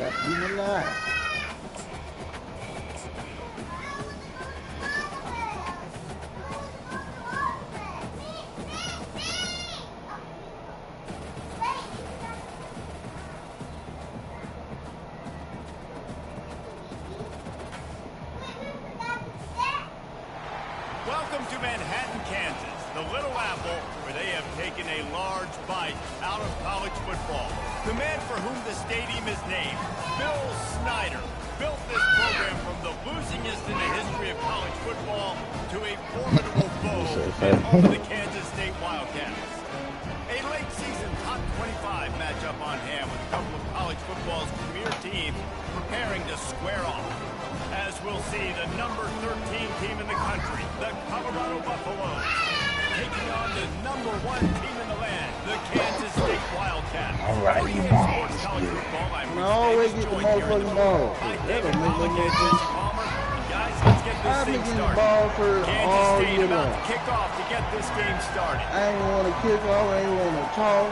Stop being alive. Welcome to Manhattan, Kansas, the Little Apple, where they have taken a large bite out of college football. The man for whom the stadium is named, Bill Snyder, built this program from the losingest in the history of college football to a formidable foe and home of the Kansas State Wildcats. A late season top 25 matchup on hand with a couple of college football's premier teams preparing to square off. As we'll see, the number 13 team in the country, the Colorado Buffaloes, taking on the number 1 team in the land, the Kansas State Wildcats. All right, you Sports College Football, I'm no, we get the motherfucking ball. David Pollack and Jesse Palmer. Guys, let's get this thing started. Ball for Kansas all State year about long. to kick off to get this game started. I ain't want to kick off, I ain't want to talk.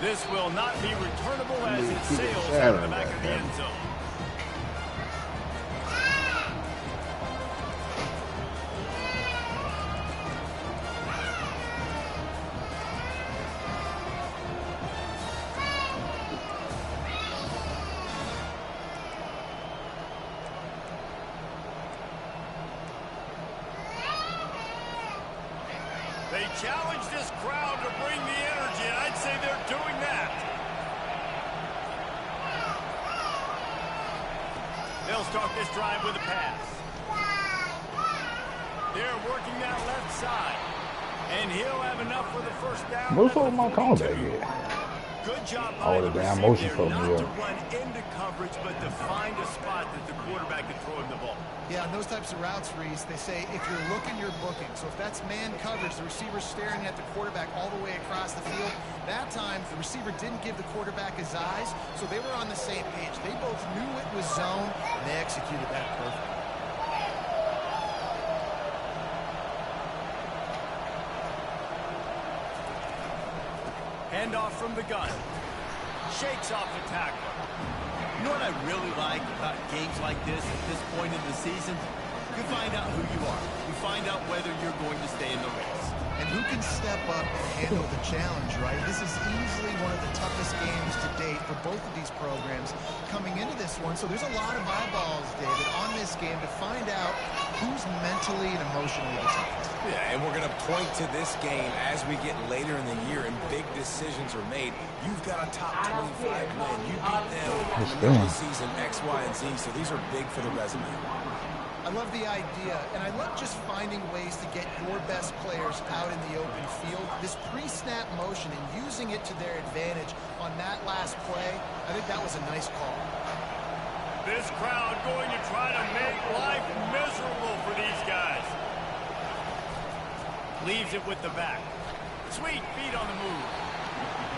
This will not be returnable as it sails out of the back of the end zone. They challenge this crowd to bring the energy, and I'd say they're doing that. They'll start this drive with a pass. They're working that left side, and he'll have enough for the first down. What's up with my cornerback here? Good job All by the the damn receiver motion there, for me, not yeah. to run into coverage, but to find a spot that the quarterback can throw him the ball. Yeah, on those types of routes, Reese, they say if you're looking, you're booking. So if that's man coverage, the receiver's staring at the quarterback all the way across the field. That time, the receiver didn't give the quarterback his eyes, so they were on the same page. They both knew it was zone, and they executed that perfectly. Handoff from the gun. Shakes off the tackler. You know what I really like about games like this at this point in the season? You find out who you are. You find out whether you're going to stay in the race. And who can step up and handle the challenge, right? This is easily one of the toughest games to date for both of these programs coming into this one. So there's a lot of eyeballs, David, on this game to find out who's mentally and emotionally the toughest. Yeah, and we're going to point to this game as we get later in the year and big decisions are made. You've got a top 25 win. You beat them in the middle of the season, X, Y, and Z. So these are big for the resume. I love the idea, and I love just finding ways to get your best players out in the open field. This pre-snap motion and using it to their advantage on that last play, I think that was a nice call. This crowd going to try to make life miserable for these guys. Leaves it with the back. Sweet feet on the move.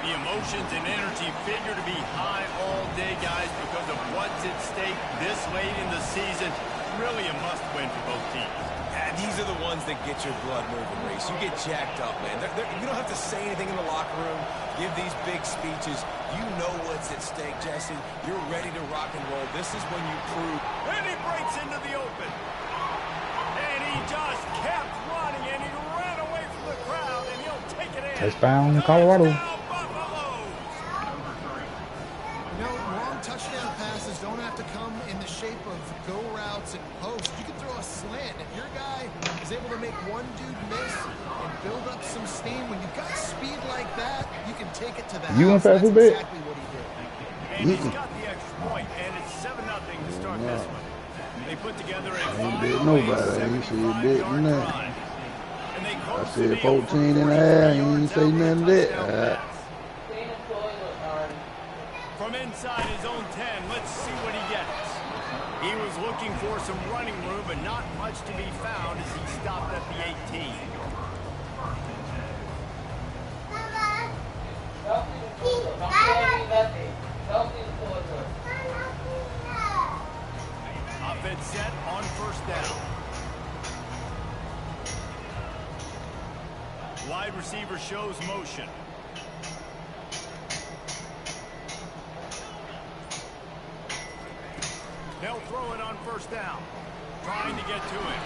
The emotions and energy figure to be high all day, guys, because of what's at stake this late in the season. Really a must-win for both teams. Yeah, these are the ones that get your blood moving, Reese. You get jacked up, man. You don't have to say anything in the locker room, give these big speeches. You know what's at stake, Jesse. You're ready to rock and roll. This is when you prove. And he breaks into the open. And he just kept running, and he ran away from the crowd, and he'll take it in. Touchdown, Colorado. Touchdown passes don't have to come in the shape of go routes and posts. You can throw a slant. If your guy is able to make one dude miss and build up some steam, when you've got speed like that, you can take it to the house. That's exactly what he did. And he's got the extra point, and it's 7-0 to start this one. They put together a 75-yard drive. And they I said 14 and a half. You didn't say none of that. From inside his own 10, let's see what he gets. He was looking for some running room, but not much to be found as he stopped at the 18. Offense set on first down. Wide receiver shows motion. They'll throw it on first down. Trying to get to it.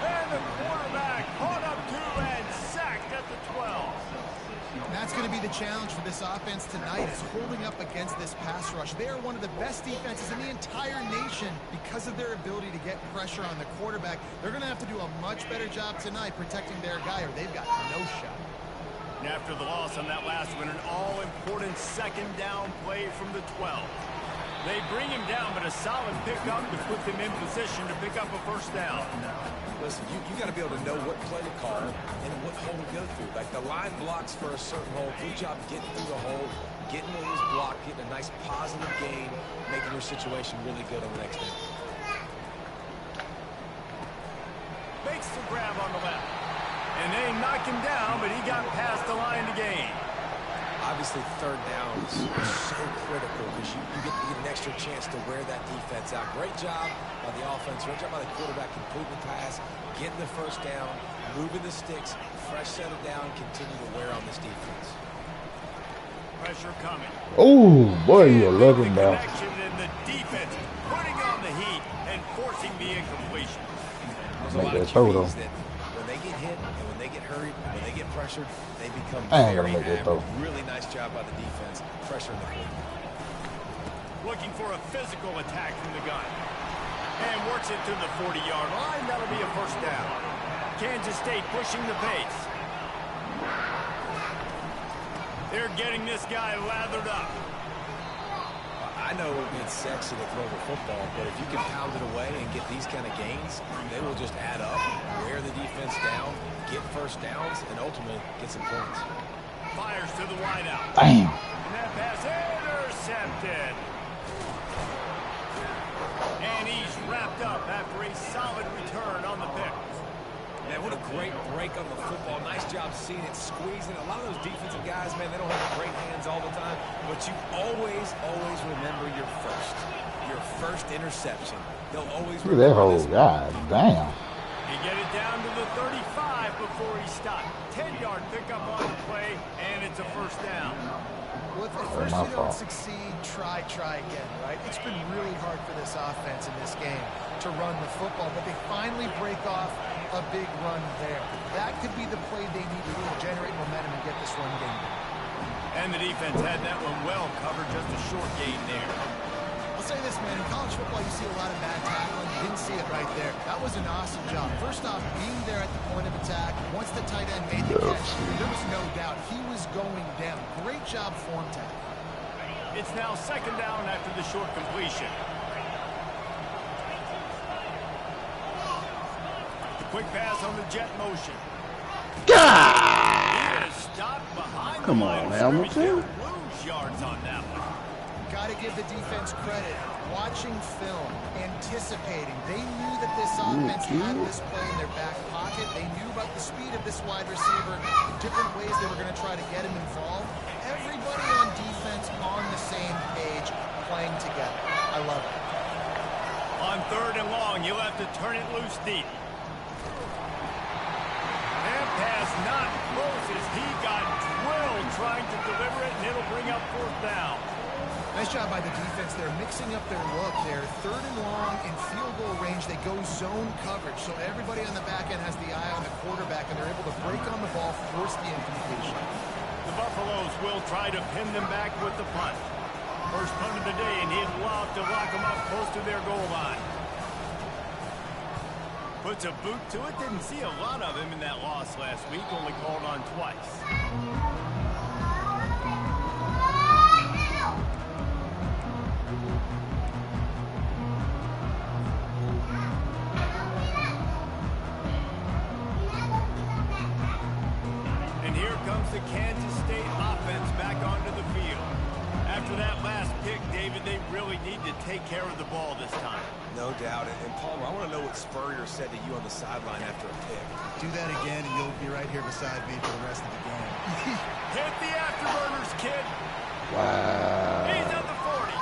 And the quarterback caught up to and sacked at the 12. And that's going to be the challenge for this offense tonight, is holding up against this pass rush. They are one of the best defenses in the entire nation because of their ability to get pressure on the quarterback. They're going to have to do a much better job tonight protecting their guy, or they've got no shot. And after the loss on that last one, an all-important second down play from the 12. They bring him down, but a solid pickup to put them in position to pick up a first down. Listen, you got to be able to know what play to call and what hole to go through. Like the line blocks for a certain hole. Good job getting through the hole, getting what was blocked, getting a nice positive gain, making your situation really good on the next down. Makes the grab on the left. And they knock him down, but he got past the line to gain. Obviously, third downs are so critical because you get an extra chance to wear that defense out. Great job by the offense. Great job by the quarterback completing the pass, getting the first down, moving the sticks, fresh set of down, continue to wear on this defense. Pressure coming. Oh, boy, you're The looking down. connection and the defense putting on the heat and forcing the incompletion. There's a Make lot that of throw, QBs though. that when they get hit and when they get hurried, when they get pressured, they become I ain't gonna very make that active. throw. Really nice job by the defense, pressuring the quarterback. Looking for a physical attack from the gun. And works it to the 40-yard line. That'll be a first down. Kansas State pushing the pace. They're getting this guy lathered up. I know it's sexy to throw the football, but if you can pound it away and get these kind of gains, they will just add up, wear the defense down, get first downs, and ultimately get some points. Fires to the wideout. Damn. And that pass intercepted. And he's wrapped up after a solid return on the pick. Man, what a great break on the football. Nice job seeing it, squeezing. A lot of those defensive guys, man, they don't have great hands all the time, but you always remember your first interception. They'll always Look at that remember hole. this. God damn. He get it down to the 35 before he stopped. 10-yard pickup on the play, and it's a first down. Well, if at first my you don't fault. succeed, try again, right? It's been really hard for this offense in this game to run the football, but they finally break off a big run there. That could be the play they need to do to generate momentum and get this run game. And the defense had that one well covered, just a short gain there. I'll say this, man, in college football you see a lot of bad tackling. You didn't see it right there. That was an awesome job. First off, being there at the point of attack, once the tight end made the catch, there was no doubt he was going down. Great job form tackle. It's now second down after the short completion. The quick pass on the jet motion. He is stopped behind Come the line on, of scrimmage. Hamilton. They'll lose yards on that one. Got to give the defense credit. Watching film, anticipating. They knew that this offense had this play in their back pocket. They knew about the speed of this wide receiver, the different ways they were going to try to get him involved. Everybody on defense on the same page, playing together. I love it. On third and long, you'll have to turn it loose deep. That pass not close as he got drilled trying to deliver it, and it'll bring up fourth down. Nice job by the defense there, mixing up their look there. Third and long in field goal range, they go zone coverage. So everybody on the back end has the eye on the quarterback, and they're able to break on the ball, force the incompletion. The Buffaloes will try to pin them back with the punt. First punt of the day, and he'd love to lock them up close to their goal line. Puts a boot to it. Didn't see a lot of him in that loss last week, only called on twice. And here comes the Kansas State offense back onto the field. After that last pick, David, they really need to take care of the ball this time. No doubt. And Palmer, I want to know what Spurrier said to you on the sideline after a pick. Do that again, and you'll be right here beside me for the rest of the game. Hit the afterburners, kid. Wow. He's at the 40.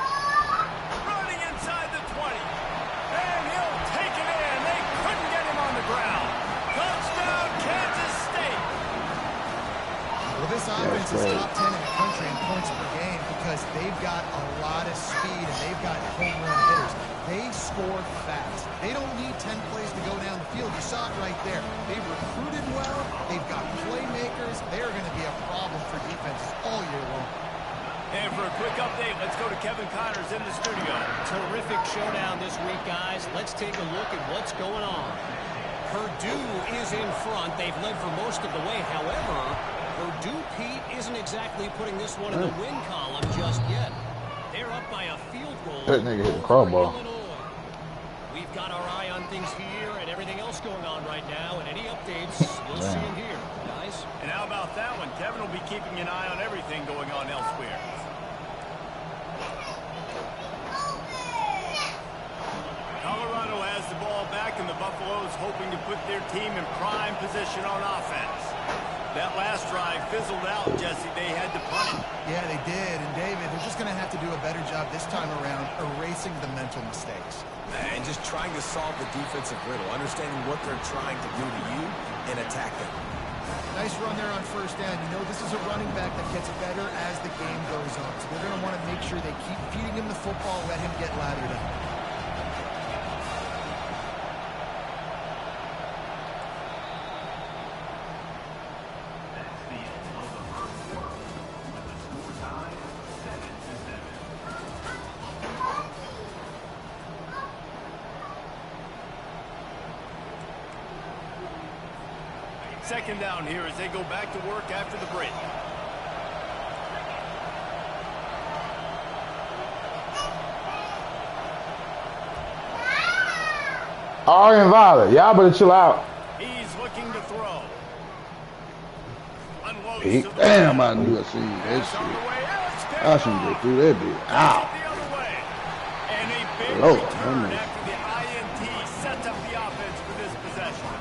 Running inside the 20. And he'll take it in. They couldn't get him on the ground. Touchdown, Kansas State. This offense is top 10 in the country in points per game because they've got a lot of speed and they've got home run hitters. They score fast. They don't need 10 plays to go down the field. You saw it right there. They've recruited well. They've got playmakers. They're going to be a problem for defenses all year long. And for a quick update, let's go to Kevin Connors in the studio. Terrific showdown this week, guys. Let's take a look at what's going on. Purdue is in front. They've led for most of the way. However, Purdue, Pete, isn't exactly putting this one in the win column just yet. They're up by a field goal. That nigga hit the crowbar. We've got our eye on things here and everything else going on right now. And any updates, we'll see them here, guys. And how about that one? Kevin will be keeping an eye on everything going on elsewhere. Colorado has the ball back, and the Buffaloes hoping to put their team in prime position on offense. That last drive fizzled out, Jesse. They had to punt it. Yeah, they did. And, David, they're just going to have to do a better job this time around erasing the mental mistakes. And just trying to solve the defensive riddle, understanding what they're trying to do to you and attack them. Nice run there on first down. You know, this is a running back that gets better as the game goes on. So they're going to want to make sure they keep feeding him the football, let him get lathered up. Second down here as they go back to work after the break. Oregon Violet, y'all better chill out. He's looking to throw. Unloads Hey, to the damn, right. I knew I seen that Pass on the shit. way. It's picked I shouldn't go off. through that bitch. The Ow. other way. And a big Lord, return man. after the INT sets up the offense for this possession.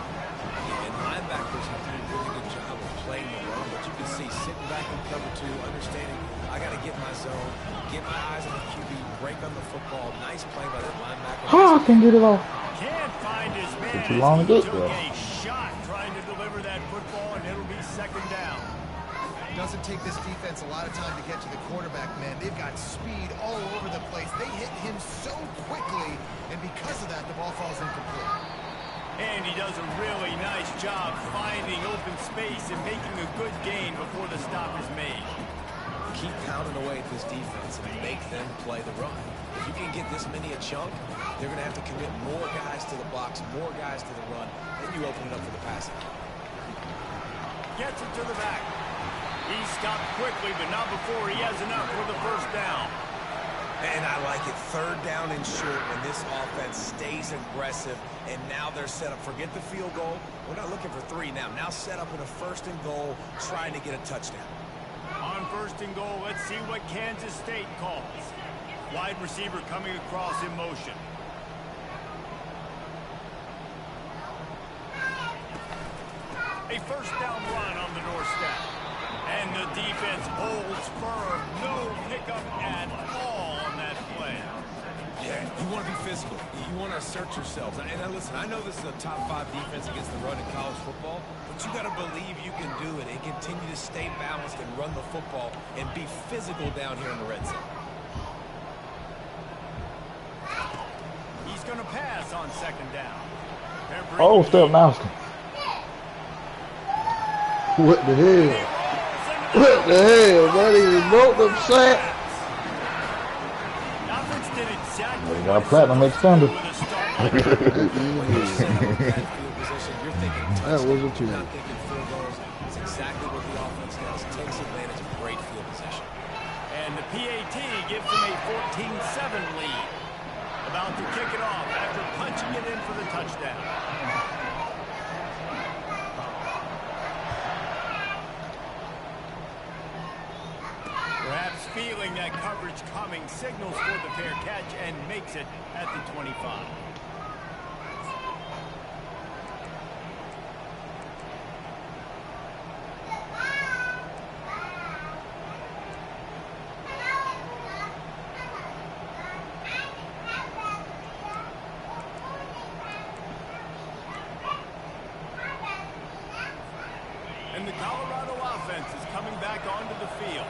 And linebackers have to do a really good job of playing the run, but you can see sitting back in cover two, understanding I got to get my zone, get my eyes on the QB, break on the football. Nice play by that linebacker. Oh, I can get it off. Can't find his man too long as to he get took there. a shot trying to deliver that football, and it'll be second down. Doesn't take this defense a lot of time to get to the quarterback, man. They've got speed all over the place. They hit him so quickly, and because of that, the ball falls incomplete. And he does a really nice job finding open space and making a good gain before the stop is made. Keep pounding away at this defense and make them play the run. If you can get this many a chunk, they're going to have to commit more guys to the box, more guys to the run, then you open it up for the passing. Gets it to the back. He stopped quickly, but not before he has enough for the first down. And I like it. Third down and short when this offense stays aggressive. And now they're set up. Forget the field goal. We're not looking for three now. Now set up in a first and goal, trying to get a touchdown. On first and goal, let's see what Kansas State calls. Wide receiver coming across in motion. A first down run on the doorstep. And the defense holds firm. No pickup at all on that play. Yeah, you want to be physical. You want to assert yourselves. And listen, I know this is a top 5 defense against the run in college football, but you got to believe you can do it and continue to stay balanced and run the football and be physical down here in the red zone. He's going to pass on second down. Oh, Steph Nasty. What the hell? What the hell, buddy? We both upset. Offense did exactly We got a platinum extender. When you're set up in that field position, you're thinking That was a touchdown. two. You're not thinking field goals. It's exactly what the offense does. Takes advantage of great field position. And the PAT gives them a 14-7 lead. About to kick it off after punching it in for the touchdown. Perhaps feeling that coverage coming, signals for the fair catch and makes it at the 25. And the Colorado offense is coming back onto the field.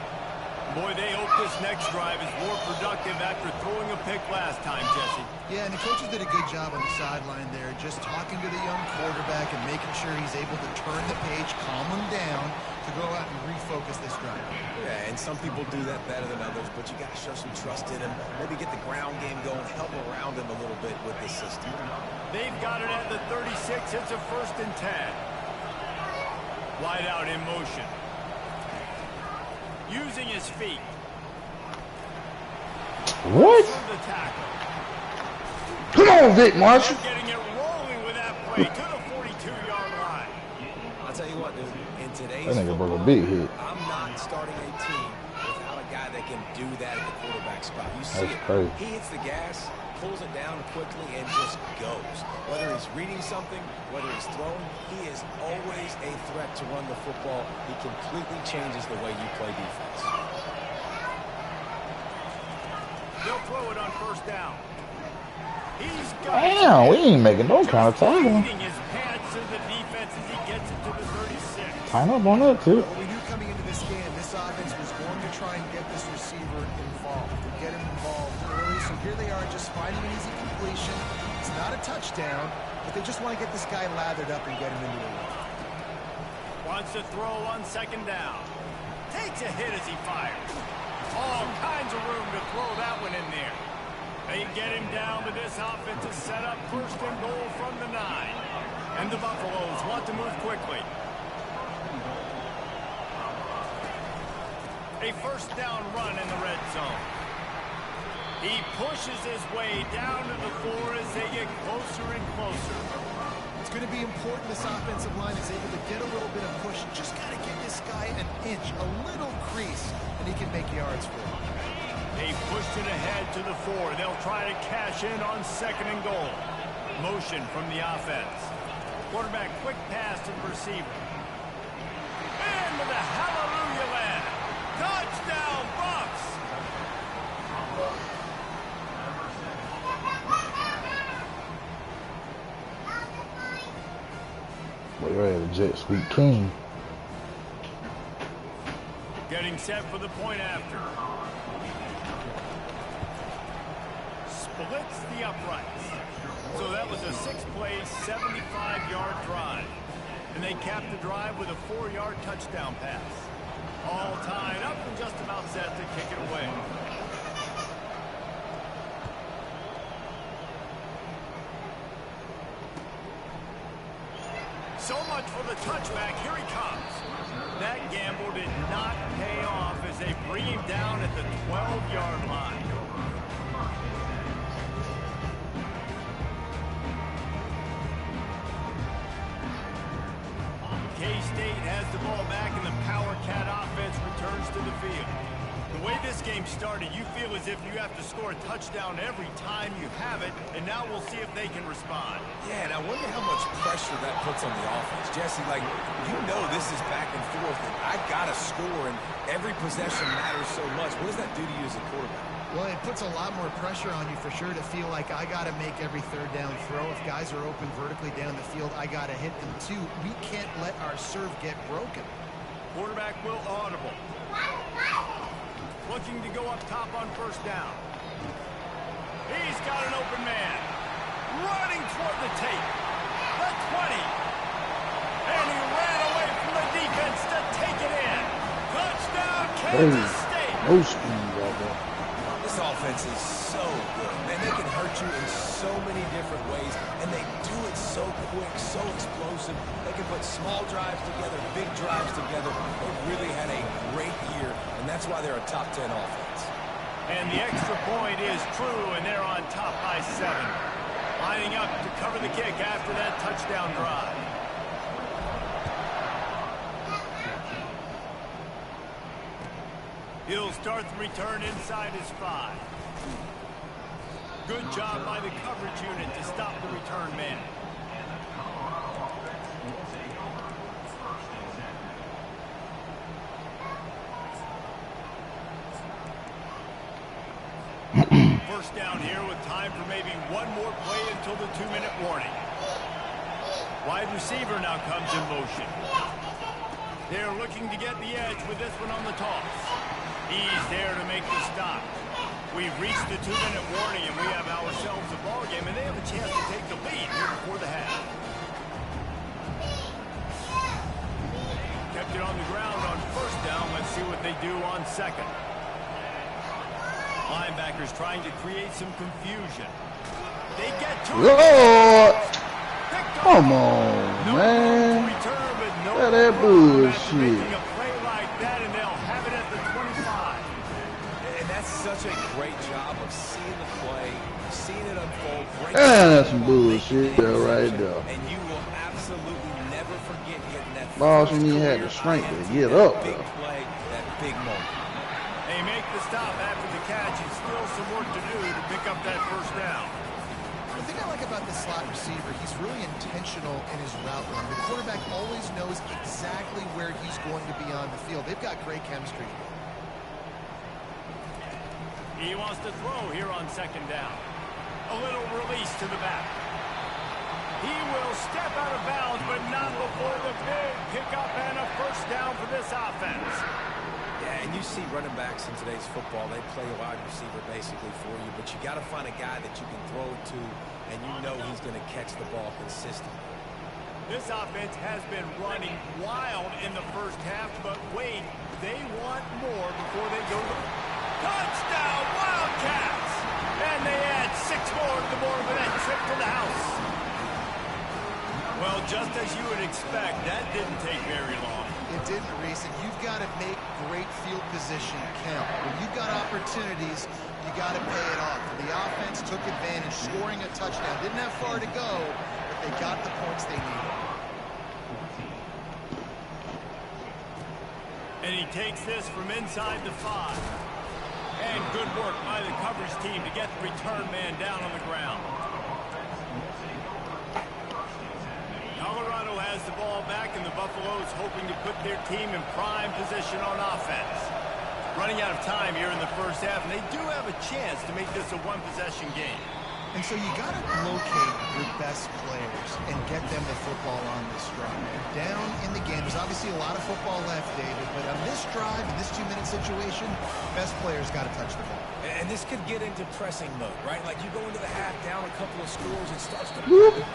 Boy, they hope this next drive is more productive after throwing a pick last time, Jesse. Yeah, and the coaches did a good job on the sideline there, just talking to the young quarterback and making sure he's able to turn the page, calm him down, to go out and refocus this drive. Yeah, and some people do that better than others, but you got to show some trust in him. Maybe get the ground game going, help around him a little bit with this system. They've got it at the 36. It's a 1st and 10. Wide out in motion. Using his feet. What? The tackle. Come on, Vic Marshall. They're getting it rolling with that play to the 42-yard line. I'll tell you what, dude, in today's That nigga broke a football, big hit. I'm not starting a team without a guy that can do that at the quarterback spot. You see That's it. crazy. He hits the gas, pulls it down quickly, and just goes. Whether he's reading something, whether he's throwing, he is always a threat to run the football. He completely changes the way you play defense. They'll throw it on 1st down. He's got Damn, we ain't making no kind of tackle. beating his pants to the defense as he gets it to the 36. Time up on that, too. Well, we knew coming into this game, this offense was going to try and get this receiver involved, to get him involved early. So here they are just finding an easy completion. It's not a touchdown, but they just want to get this guy lathered up and get him into the run. Wants to throw on 2nd down. Takes a hit as he fires. All kinds of room to throw that one in there. They get him down, but this offense is set up 1st and goal from the 9. And the Buffaloes want to move quickly. A 1st down run in the red zone. He pushes his way down to the 4 as they get closer and closer. It's going to be important this offensive line is able to get a little bit of push. Just got to get this guy an inch, a little crease, and he can make yards for him. They pushed it ahead to the 4. They'll try to cash in on 2nd and goal. Motion from the offense. Quarterback quick pass to the receiver. Into the hallelujah land. Touchdown, Bucks! Boy, you're at a jet sweep king. Getting set for the point after. Splits the uprights. So that was a 6-play, 75-yard drive. And they capped the drive with a 4-yard touchdown pass. All tied up and just about set to kick it away. So much for the touchback. Here he comes. That gamble did not pay off as they bring him down at the 12-yard line. K-State has the ball back and the Power Cat offense returns to the field. The way this game started, you feel as if you have to score a touchdown every time you have it, and now we'll see if they can respond. Yeah, and I wonder how much pressure that puts on the offense. Jesse, like, you know this is back and forth, and I got to score, and every possession matters so much. What does that do to you as a quarterback? Well, it puts a lot more pressure on you for sure to feel like I got to make every 3rd down throw. If guys are open vertically down the field, I got to hit them too. We can't let our serve get broken. Quarterback will audible. Looking to go up top on 1st down. He's got an open man. Running toward the tape. The 20. And he ran away from the defense to take it in. Touchdown, Kansas State. No speed right there. This offense is so good. Man, they can hurt you in so many different ways, and they do it so quick, so explosive. They can put small drives together, big drives together. They've really had a great year, and that's why they're a top 10 offense. And the extra point is true, and they're on top by 7. Lining up to cover the kick after that touchdown drive. He'll start the return inside his 5. Good job by the coverage unit to stop the return man. First down here with time for maybe one more play until the 2-minute warning. Wide receiver now comes in motion. They're looking to get the edge with this one on the toss. He's there to make the stop. We've reached the 2-minute warning, and we have ourselves a ball game, and they have a chance to take the lead here before the half. Kept it on the ground on first down. Let's see what they do on second. Linebackers trying to create some confusion. They get to it. Lord! Come on, man. Yeah, that bullshit. Making a play like that, and they'll have it at the 25. And that's such a great job of seeing the play, seeing it unfold. That's some bullshit there right there. And you will absolutely never forget getting that Boss, you need to have the strength to get up. big play, that big moment. They make the stop after the catch, and still some work to do to pick up that first down. The thing I like about the slot receiver, he's really intentional in his route run. The quarterback always knows exactly where he's going to be on the field. They've got great chemistry. He wants to throw here on second down. A little release to the back. He will step out of bounds, but not before the big pickup and a first down for this offense. Yeah, and you see running backs in today's football, they play a wide receiver basically for you, but you got to find a guy that you can throw it to, and you know he's going to catch the ball consistently. This offense has been running wild in the first half, but wait, they want more before they go to touchdown Wildcats! And they add 6 more to the board with that trip to the house. Well, just as you would expect, that didn't take very long. It didn't, Reese, and you've got to make great field position count. When you've got opportunities, you got to pay it off. The offense took advantage, scoring a touchdown. Didn't have far to go, but they got the points they needed. And he takes this from inside the 5. And good work by the coverage team to get the return man down on the ground. Colorado has the ball back, and the Buffaloes hoping to put their team in prime position on offense. Running out of time here in the first half, and they do have a chance to make this a one-possession game. And so you got to locate your best players and get them the football on this drive. You're down in the game. There's obviously a lot of football left, David, but on this drive, in this 2-minute situation, best players got to touch the ball. And this could get into pressing mode, right? Like you go into the half down a couple of scores, it starts to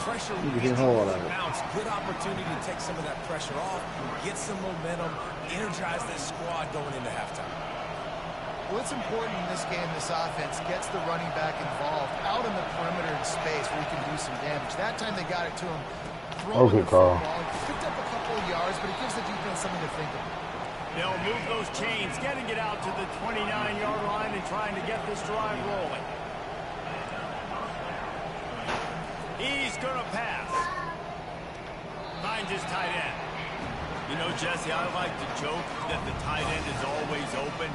pressure. Get hard on it. Bounce. Good opportunity to take some of that pressure off, get some momentum, energize this squad going into halftime. Well, it's important in this game, this offense gets the running back involved out in the perimeter in space where he can do some damage. That time they got it to him. Throwing the football. Picked up a couple of yards, but it gives the defense something to think about. They'll move those chains, getting it out to the 29-yard line and trying to get this drive rolling. He's going to pass. Finds his tight end. You know, Jesse, I like to joke that the tight end is always open.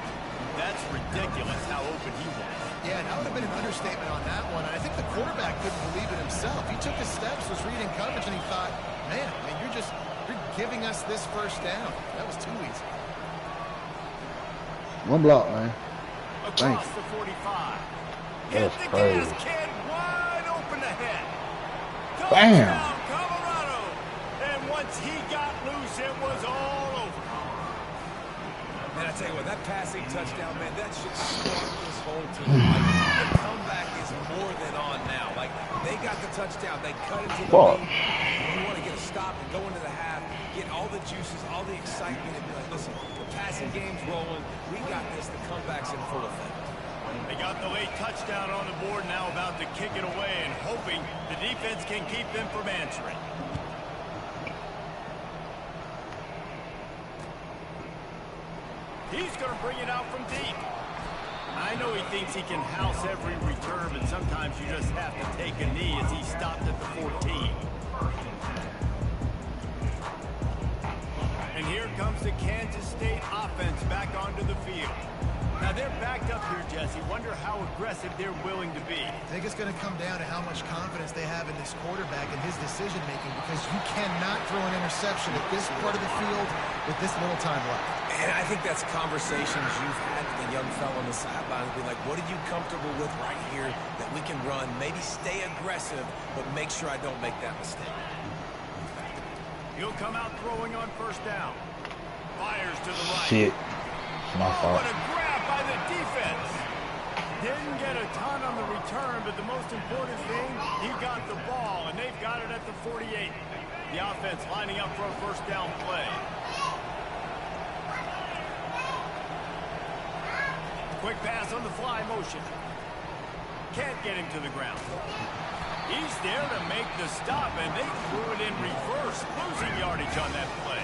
That's ridiculous how open he was. Yeah, that would have been an understatement on that one. And I think the quarterback couldn't believe it himself. He took his steps, was reading coverage, and he thought, man, you're giving us this first down. That was too easy. One block, man. Across the 45. That's Hit the crazy. gas can wide open ahead. Bam. Touchdown, Colorado. And once he got loose, it was all over. Man, I tell you what, that passing touchdown, man, that should spark this whole team. Like, the comeback is more than on now. Like, they got the touchdown. They cut into the lead. You want to get a stop and go into the half, get all the juices, all the excitement, and be like, listen, the passing game's rolling. We got this. The comeback's in full effect. They got the late touchdown on the board, now about to kick it away and hoping the defense can keep them from answering. He's going to bring it out from deep. I know he thinks he can house every return, but sometimes you just have to take a knee as he stopped at the 14. And here comes the Kansas State offense back onto the field. Now they're backed up here, Jesse. Wonder how aggressive they're willing to be. I think it's going to come down to how much confidence they have in this quarterback and his decision-making, because you cannot throw an interception at this part of the field with this little time left. And I think that's conversations you've had with the young fellow on the sideline. Be like, what are you comfortable with right here that we can run? Maybe stay aggressive, but make sure I don't make that mistake. He'll come out throwing on first down. shit. It's my Oh, fault. what a grab by the defense. Didn't get a ton on the return, but the most important thing, he got the ball, and they've got it at the 48. The offense lining up for a first down play. Quick pass on the fly motion. Can't get him to the ground. He's there to make the stop, and they threw it in reverse, losing yardage on that play.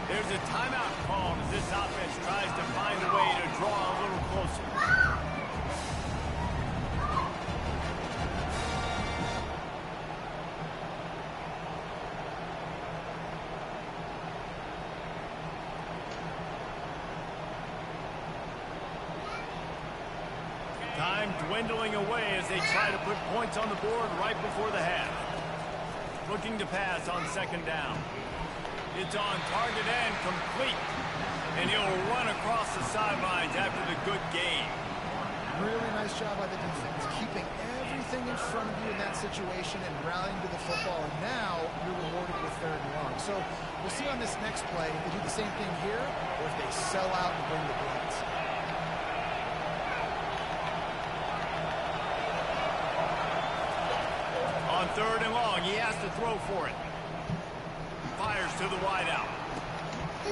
There's a timeout called as this offense tries to find a way to draw a little closer. Time dwindling away as they try to put points on the board right before the half. Looking to pass on second down. It's on target and complete. And he'll run across the sidelines after the good game. Really nice job by the defense, keeping everything in front of you in that situation and rallying to the football. And now you're rewarded with third and long. So we'll see on this next play if they do the same thing here or if they sell out and bring the blitz. On third and long, he has to throw for it. Fires to the wideout.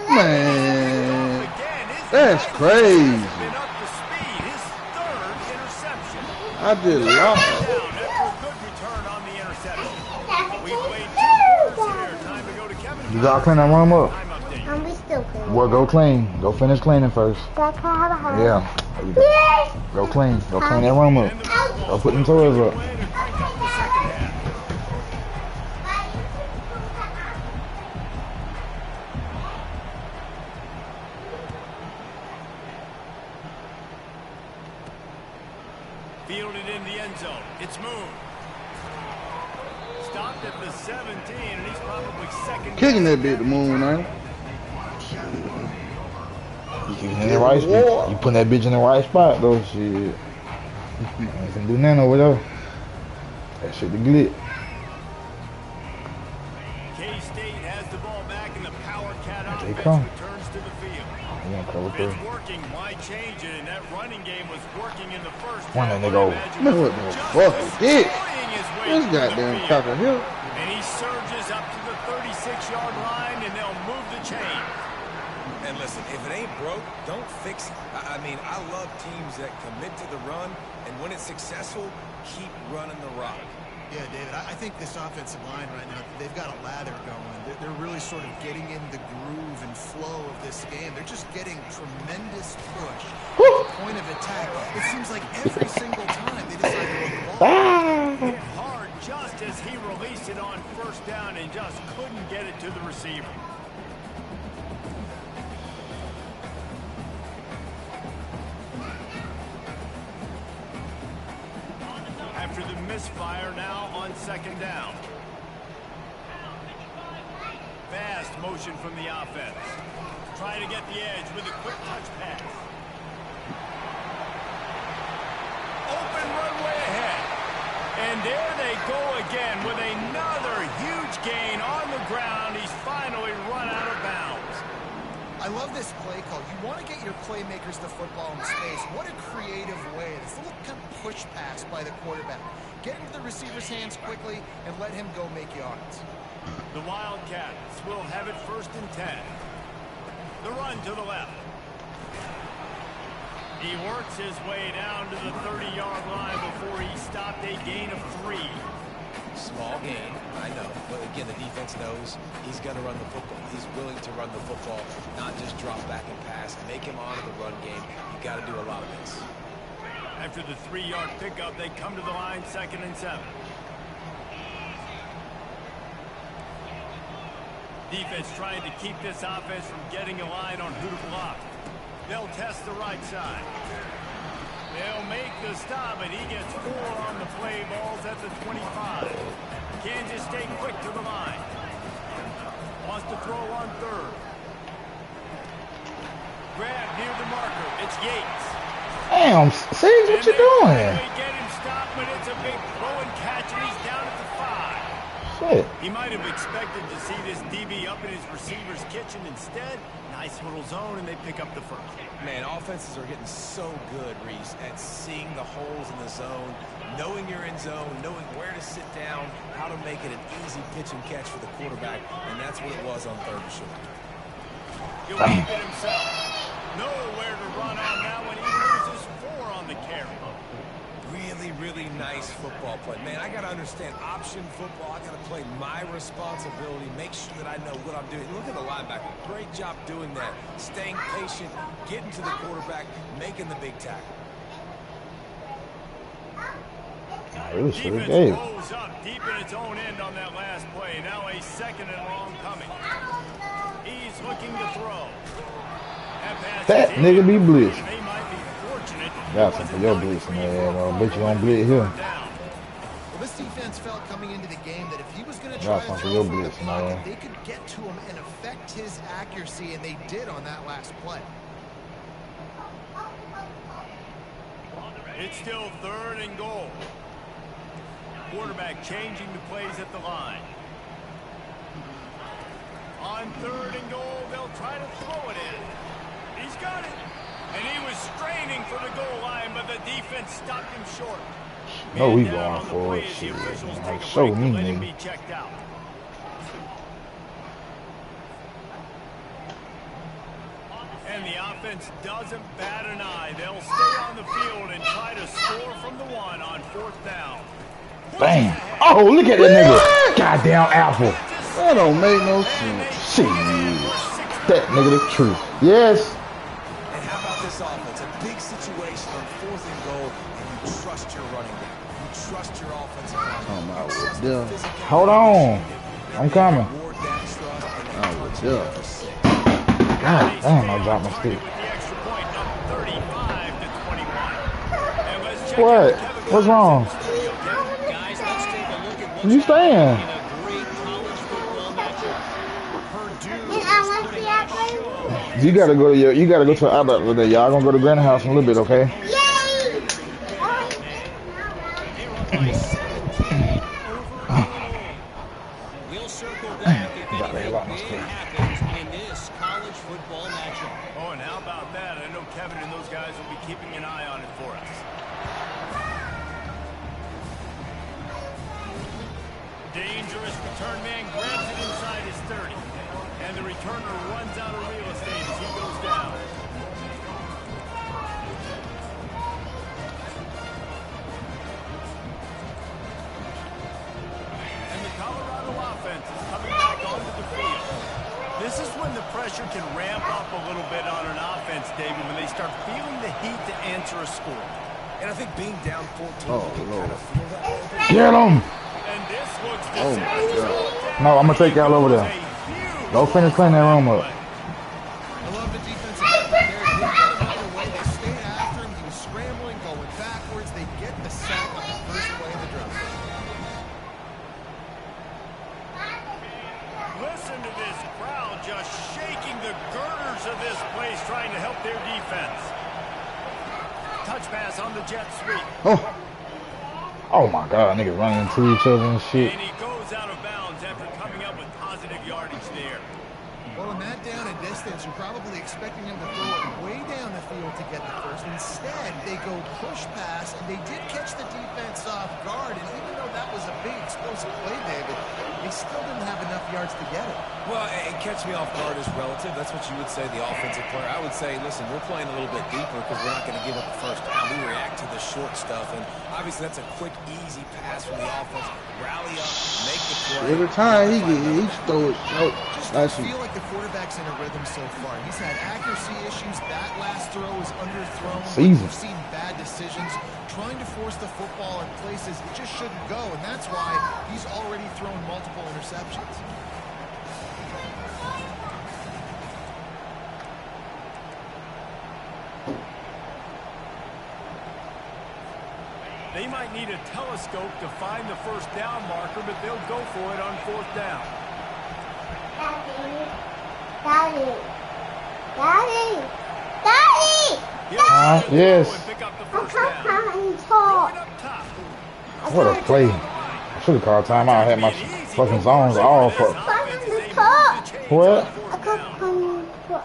Man, Again, his that's guy crazy. hasn't been up to speed. His third interception. I just lost. Down after a good return on the interception. We played 2 quarters here. Time to go to Kevin. You gotta clean that room up. Time update. And we still clean. Well, go clean. Go finish cleaning first. Dad, can I have a hug? Yeah. Yes. Go clean. Go clean that room up. Go put them toys up. Way to crank up the second half. Fielded in the end zone. It's moved. Stopped at the 17, and he's probably second. Kicking that bit to moon, man. You in the right spot. You putting that bitch in the right spot though. Shit. You can do nothing over there. That shit the glit. K-State has the ball back, and the power cat They offense come. returns to the field. You gonna cover If through. it's working, why change it? And that running game was working in the first One half. that nigga over. Man, what the fuck is this? Destroying his way This through the goddamn field. cocker here. And he surges up to the 36-yard line, and they'll move the chain. And listen, if it ain't broke, don't fix it. I mean, I love teams that commit to the run, and when it's successful, keep running the rock. Yeah, David, I think this offensive line right now, they've got a lather going. They're really sort of getting in the groove and flow of this game. They're just getting tremendous push at the point of attack. It seems like every single time they decide to run the ball. Hit hard just as he released it on first down and just couldn't get it to the receiver. After the misfire, now on second down. Fast motion from the offense. Trying to get the edge with a quick touch pass. Open runway ahead. And there they go again with another huge gain on the ground. He's finally run out of bounds. I love this play call. You want to get your playmakers the football in space. What a creative way. This little kind of push pass by the quarterback. Get into the receiver's hands quickly and let him go make yards. The Wildcats will have it 1st and 10. The run to the left. He works his way down to the 30-yard line before he stopped a gain of 3. Small gain, I know. But again, the defense knows he's going to run the football. He's willing to run the football, not just drop back and pass. Make him honor the run game. You got to do a lot of this. After the 3-yard pickup, they come to the line 2nd and 7. Defense trying to keep this offense from getting a line on who to block. They'll test the right side. They'll make the stop, and he gets 4 on the play. Balls at the 25. Kansas State quick to the line. Wants to throw on 3rd. Grab near the marker. It's Yates. Damn, Sage, what you doing? They get him stopped, but it's a big throw and catch, and he's down at the 5. Shit. He might have expected to see this DB up in his receiver's kitchen. Instead, nice little zone, and they pick up the first. Man, offenses are getting so good, Reese, at seeing the holes in the zone, knowing you're in zone, knowing where to sit down, how to make it an easy pitch and catch for the quarterback, and that's what it was on third and short. He'll keep it himself. Nowhere to run on that one. He loses 4 on the carry. Really, really nice football play. Man, I got to understand option football. I got to play my responsibility, make sure that I know what I'm doing. Look at the linebacker. Great job doing that. Staying patient, getting to the quarterback, making the big tackle. I really should have Defense gave. blows up deep in its own end on that last play. Now a 2nd and long coming. He's looking to throw. That nigga be blitzed. They might be fortunate. Got some for your blitz in there, bro. Bet you don't blitz here. Well, this defense felt coming into the game that if he was going to try Got to some for throw your from the blitz, pocket, man. they could get to him and affect his accuracy, and they did on that last play. It's still 3rd and goal. Quarterback changing the plays at the line. On 3rd and goal, they'll try to throw it in. He's got it. And he was straining for the goal line, but the defense stopped him short. No, we Man down going on the for play it. as the Shit, officials man. take a Show break to me, let him nigga. be checked out. And the offense doesn't bat an eye. They'll stay on the field and try to score from the 1 on 4th down. Damn. Oh, look at that nigga. Goddamn apple. That don't make no sense. Shit. That nigga the truth. Yes. And how about this offense? A big situation on 4th and goal, and you trust your running back. You trust your offensive line. Come out You trust with the them. physicality. Hold on. I'm coming. Reward that trust and then Out with them. for 6. God damn, I dropped my stick. With the extra point, up 35 to 21. And let's check What? out Kevin What's wrong? Guys, let's take a look at what's You staying? in a great college football matchup. Purdue is putting on a show. You gotta go to the outlet today. Y'all gonna go to Granite House in a little bit, okay? We'll circle back if Got anything a lot of big stuff. happens in this college football matchup. Oh, and how about that? I know Kevin and those guys will be keeping an eye on it for us. Dangerous return man grabs it inside his 30. And the returner runs out of real estate as he goes down. And the Colorado offense is coming back onto the field. This is when the pressure can ramp up a little bit on an offense, David, when they start feeling the heat to answer a score. And I think being down 14, Oh, you can Lord. kind of feel that a little bit. Get him. And this looks Oh, my God. No, I'm gonna take y'all over there. Go finish cleaning that room up. I love the defensive effort there. They didn't get him out of the way. They stayed after him. He was scrambling, going backwards. They get the sack on the first play of the drive. Listen to this crowd just shaking the girders of this place, trying to help their defense. Touch pass on the jet sweep. Oh my God, niggas running into each other and shit. And he goes out of bounds after coming up with positive yardage there. Well, in that down and distance, you're probably expecting him to throw it way down the field to get the first. Instead, they go push pass, and they did catch the defense off guard. And even though that was a big explosive play, David, they still didn't have enough yards to get it. Well, and catch me off guard is relative. That's what you would say, the offensive player. I would say, listen, we're playing a little bit deeper because we're not going to give up the first down. We react to the short stuff, and obviously that's a quick, easy pass from the offense. Rally up, make the play. Every time he throw it short. Just Nice. don't feel like the quarterback's in a rhythm so far. He's had accuracy issues. That last throw was underthrown. Season. We've seen bad decisions. Trying to force the football in places it just shouldn't go, and that's why he's already thrown multiple interceptions. They might need a telescope to find the first down marker, but they'll go for it on 4th down. Yes. And pick up the first down. Going up top. What a play. I should have called timeout. I had my Fucking zones all fuck. What?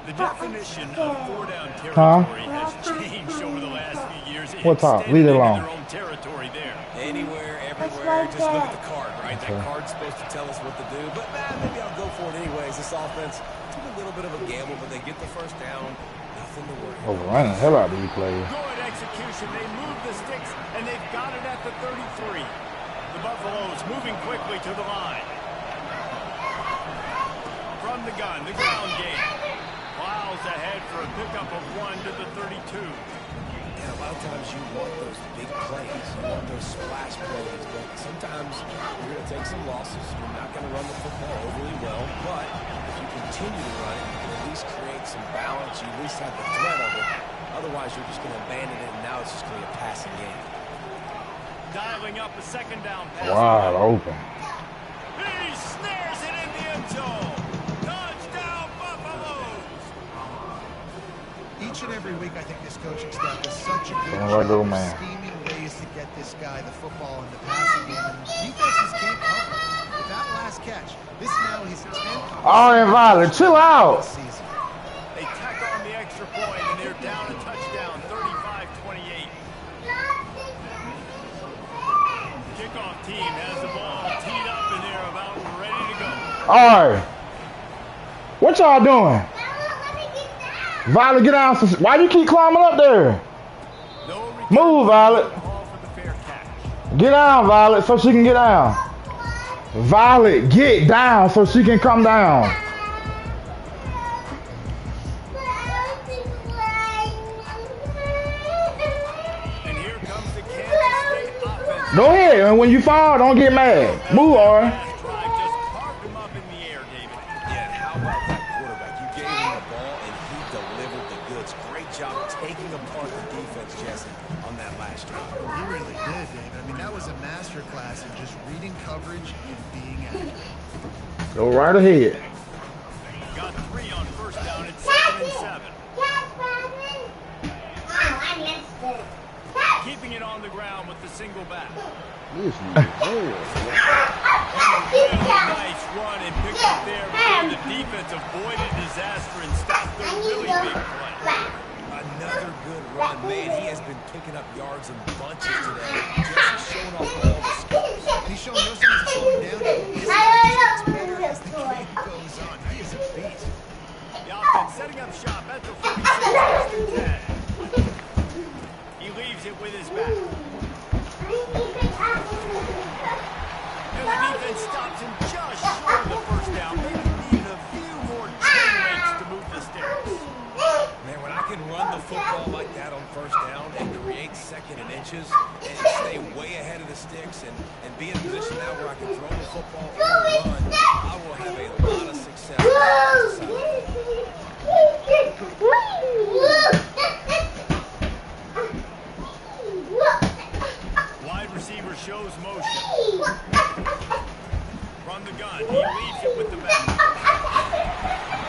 The definition of 4-down Huh? territory has changed over the last few years. What top? Leave it alone. Their own territory there. Anywhere, everywhere, just look at the card, right? That card's supposed to tell us what to do, but maybe I'll go for it anyways. This offense took a little bit of a gamble, but they get the first down. Nothing to worry about. Overrunning the hell out of these players. Good execution. They move the sticks, and they've got it at the 33. The Buffaloes moving quickly to the line. From the gun, the ground game. Miles ahead for a pickup of 1 to the 32. And a lot of times you want those big plays. You want those splash plays. But sometimes you're going to take some losses. You're not going to run the football overly well. But if you continue to run it, you can at least create some balance. You at least have the threat of it. Otherwise, you're just going to abandon it, and now it's just going to be a passing game. Dialing up a second down pass. Wide open. He snares it in the end zone. Touchdown, Buffaloes. Each and every week, I think this coaching staff does such a good Sounds like little job man. of scheming ways to get this guy the football in the passing game. And defenses can't cover. With that last catch, this is now his 10th Oh, and Violet, chill out. season. They tack on the extra point, and they're down a touchdown, 35-28. Kickoff team has the ball teed up, and they're about ready to go. All right. What y'all doing? Violet, get down. Why you keep climbing up there? No return. Move, Violet. Ball for the fair catch. Get down, Violet, so she can get down. Violet, get down so she can come down. And here comes the Kansas State offense. Go ahead, and when you fall, don't get mad. Move, Ari. Last drive just carved him up in the air, David. Yeah, and how about that quarterback? You gave him the ball, and he delivered the goods. Great job taking apart the defense, Jesse, on that last drive. He really did, David. I mean, that was a masterclass in just reading coverage and being accurate. Go right ahead. Got 3 on first down at 2nd and 7. Keeping it on the ground with the single back. This is Really nice run and pick up there before the defense avoided disaster and stopped their really big play. Another good run. Man, he has been picking up yards in bunches today. Just showing off all the skills. And he's showing no signs of slowing down. His gets better as the game goes on. He is a beast. The offense setting up shop at the 46 10. He leaves it with his back. And the defense stops him just short of the first down. Maybe needed a few more chain links to move the sticks. Man, when I can run the football like that on first down and create second and inches and stay way ahead of the sticks and be in a position now where I can throw the football or run, I will have a lot of success. Wide receiver shows motion. From the gun, he leaves it with the back.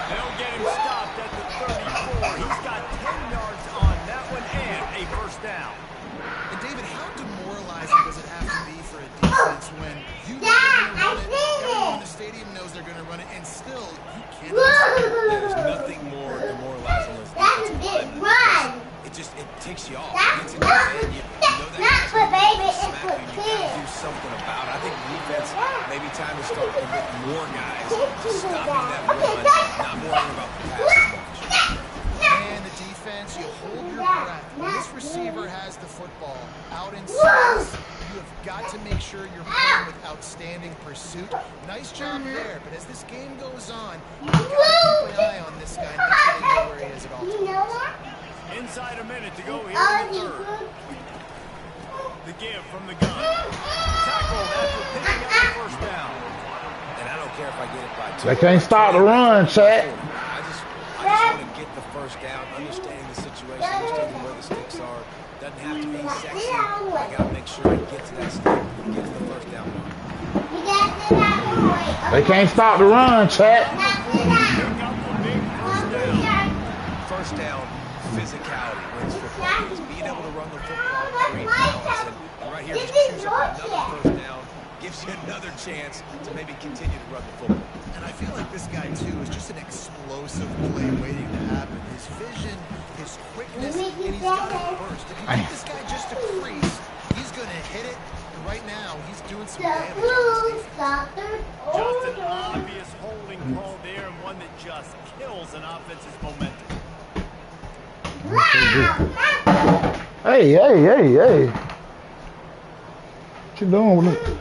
They'll get him stopped at the 34. He's got 10 yards on that one and a first down. And David, how demoralizing does it have to be for a defense when you know they're going to run it, everyone in the stadium knows they're going to run it, and still you cannot stop it? There's nothing more demoralizing than defensive linemen because it takes you off. It gets in your head. You know that guy's going to smack you. You got to do something about it. I think defense, maybe time to start to get more guys stopping that run, not worrying about the pass as much. And the defense, you hold your breath. When this receiver has the football out in space, you have got to make sure you're playing with outstanding pursuit. Nice job there, but as this game goes on, you've got to keep an eye on this guy and make sure they know where he is at all times. Inside a minute to go here in the third. The give from the gun. Tackled after picking up the first down. And I don't care if I get it by 2. They can't stop the run, chat. I just want to get the first down, understanding the situation, understanding where the sticks are. Doesn't have to be sexy. I got to make sure I get to that stick and get to the first down line. They can't stop the run, chat. Pick up the big first down. First down, physicality wins football games. Being able to run the football, great balance. And right here, just choose up another first down. gives you another chance to maybe continue to run the football. And I feel like this guy, too, is just an explosive play waiting to happen. His vision, his quickness, and he's got a burst. If you give this guy just a crease, he's going to hit it. And right now, he's doing some damage on this defense. Just an obvious holding call there, and one that just kills an offense's momentum. Hey, hey, hey, hey. What you doing with it?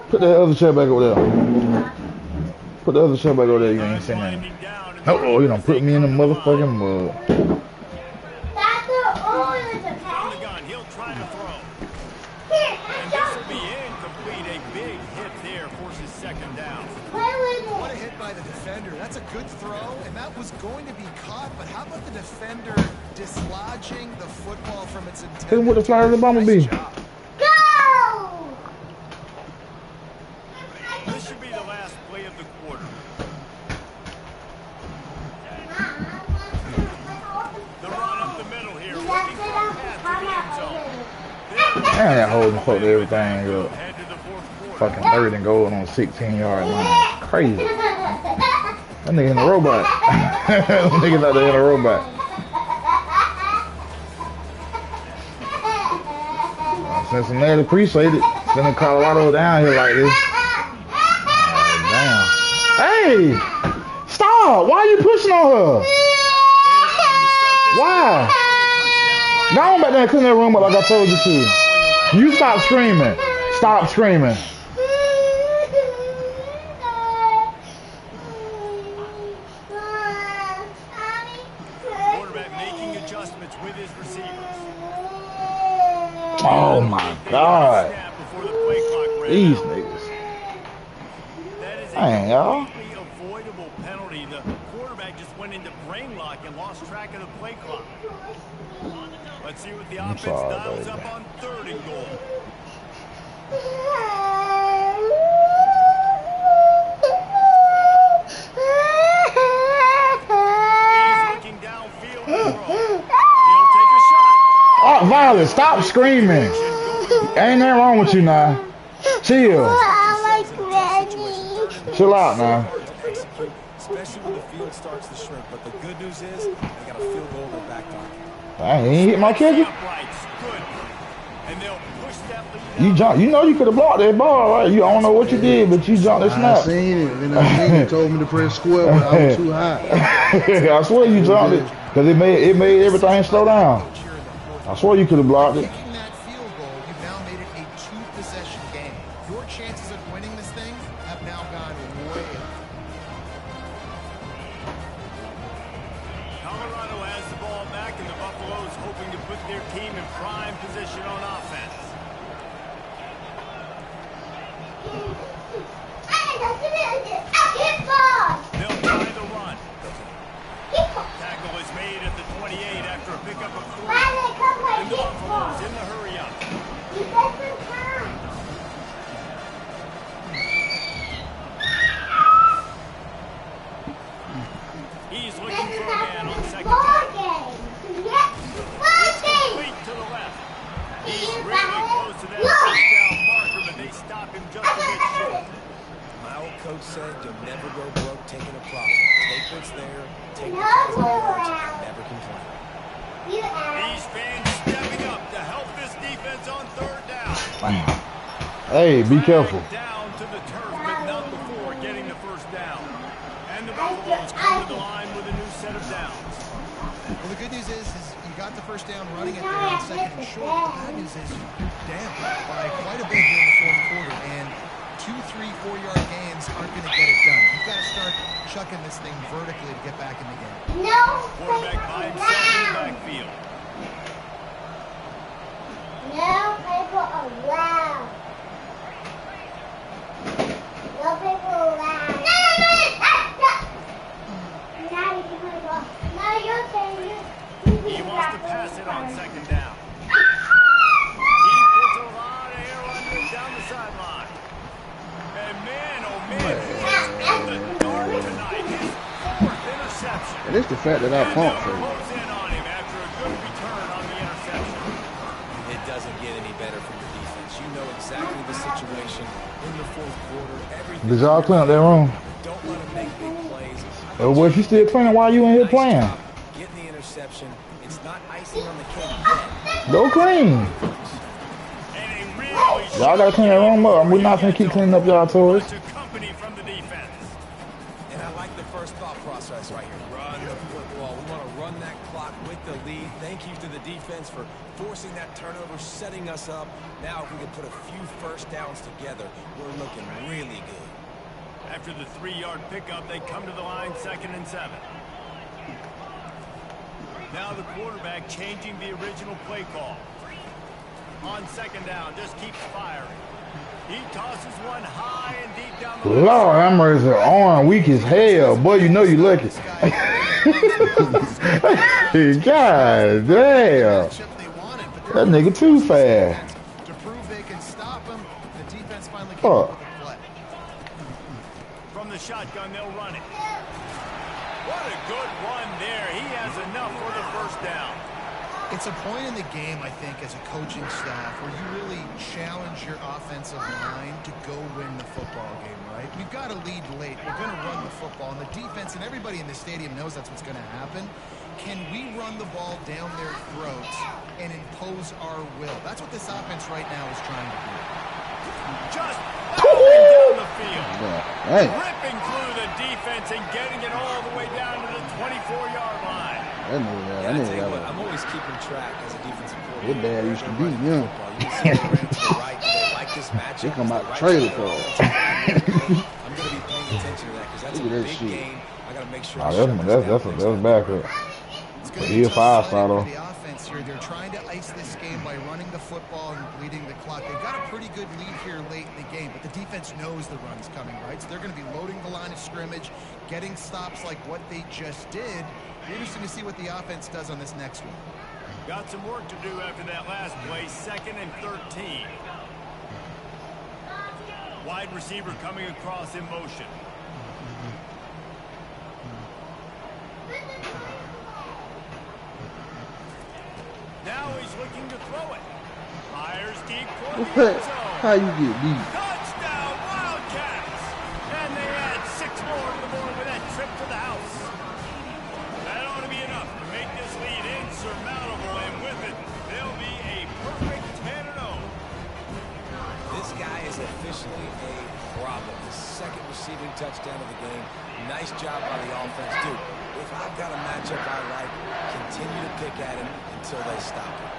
Put that other chair back over there. Put the other chair back over there. You ain't saying nothing. Oh, you don't put me in the motherfucking mud. From the gun, he'll try to throw. And this will be incomplete. A big hit there forces second down. What a hit by the defender. That's a good throw, and that was going to be caught, but how about the defender dislodging the football from its intended? Hit him with the fly of the bumblebee. Nice job. This should be the last play of the quarter. The run up the middle here, looking for a path to the end zone. Man, that holding fucked everything up. Head to the fourth quarter. Fucking 3rd and goal on 16-yard line. Crazy. That nigga in a robot. That nigga's out there in a robot. Cincinnati appreciate it. Sending Colorado down here like this. Damn. Hey! Stop! Why are you pushing on her? Why? Now I'm back there and clean that room up like I told you to. You stop screaming. Stop screaming. Quarterback making adjustments with his receivers. Oh my God. Snap before the play clock ran These out. niggas. That is Dang, a y'all. completely avoidable penalty. The quarterback just went into brain lock and lost track of the play clock. Let's see what the offense sorry, dials baby. up on 3rd and goal. He's looking downfield to throw. He'll take a shot. Oh, Violet, stop screaming. Ain't nothing wrong with you now. Chill. Chill out now. Execute, especially when the field starts to shrink. But the good news is they got a field goal in their back pocket. I ain't hit my kicker. Uprights, good. And they'll push that lead You out. jump. You know you could have blocked that ball, right? You don't know what you did, but you jumped the I snap. seen it. And I seen it. Told me to press square, but I was too high. I swear you jumped it because it made everything slow down. I swear you could have blocked it. Kicking that field goal, you've now made it a 2-possession game. Your chances of winning this thing have now gone way up. Colorado has the ball back, and the Buffaloes hoping to put their team in prime position on offense. They'll try the run. Tackle is made at the 28 after a pickup of 3. And the Buffaloes in the hurry up. He's looking for a man on second down. Complete to the left. He's really close to that first down marker, but they stop him just a bit short. My old coach said you'll never go broke taking a profit. Take what's there, take the yards, never complain. These fans stepping up to help this defense on 3rd down. Damn. Hey, be careful. Down to the turf, but not before getting the first down. And the Buffaloes come to the line with a new set of downs. Well, the good news is you got the first down running it there on 2nd and short. The bad news is you're down by quite a bit here in the 4th quarter, and 2, 3, 4-yard gains aren't going to get it done. You've got to start chucking this thing vertically to get back in the game. Quarterback by himself in the backfield. He wants to pass it on 2nd down. He puts a lot of air under it down the sideline. And man, oh man, he is in the dark tonight. His 4th interception. And it's the fact that I And pumped they'll for you. close in on him after a good return on the interception. It doesn't get any better for your defense. You know exactly the situation in the fourth quarter. Everything. Did y'all clean up that room? Don't let them make big plays. Oh, was you still cleaning while you in here playing? Nice job getting the interception. It's not icing on the cake yet. Go clean. Y'all gotta clean that room up. We're not gonna keep cleaning up y'all toys. Company from the defense. And I like the first thought process right here. Run the football. We want to run that clock with the lead. Thank you to the defense for forcing that turnover, setting us up. Now if we can put a few first downs together, we're looking really good. After the 3-yard pickup, they come to the line 2nd and 7. Now the quarterback changing the original play call. On 2nd down, just keeps firing. He tosses one high and deep down the Lord, that mercy, arm weak as hell. Boy, you know you lucky. God damn. That nigga too fast. To prove they can stop him, the defense finally came Fuck. up with a play. From the shotgun, they'll run it. What a good run there. He has enough for the first down. It's a point in the game, I think, as a coaching staff, where you really challenge your offensive line to go win the football game, right? We've got to lead late. We're going to run the football. And the defense and everybody in the stadium knows that's what's going to happen. Can we run the ball down their throats and impose our will? That's what this offense right now is trying to do. Just down the field. Hey, Ripping through the defense and getting it all the way down to the 24-yard line. that nigga, I'm always keeping track as a defensive Your coordinator. dad used to be young. They come out the trailer for it. I'm going to be paying attention to that because that's a Look at that big shit. game. I got to make sure. Oh, that's backup. It's But going he to a be tough five-star, sledding though. for the offense here. They're trying to ice this game by running the football and bleeding the clock. They've got a pretty good lead here late in the game, but the defense knows the run's coming, right? So they're going to be loading the line of scrimmage, getting stops like what they just did. Interesting to see what the offense does on this next one. Got some work to do after that last play. 2nd and 13. Wide receiver coming across in motion. Now he's looking to throw it. Fires deep for the What? end zone. How you get beat? Touchdown, Wildcats! And they add 6 more to the board with that trip to the house. That ought to be enough to make this lead insurmountable, and with it, they'll be a perfect 10-0. This guy is officially a problem. His 2nd receiving touchdown of the game. Nice job by the offense. Dude, if I've got a matchup I like, continue to pick at him until they stop him.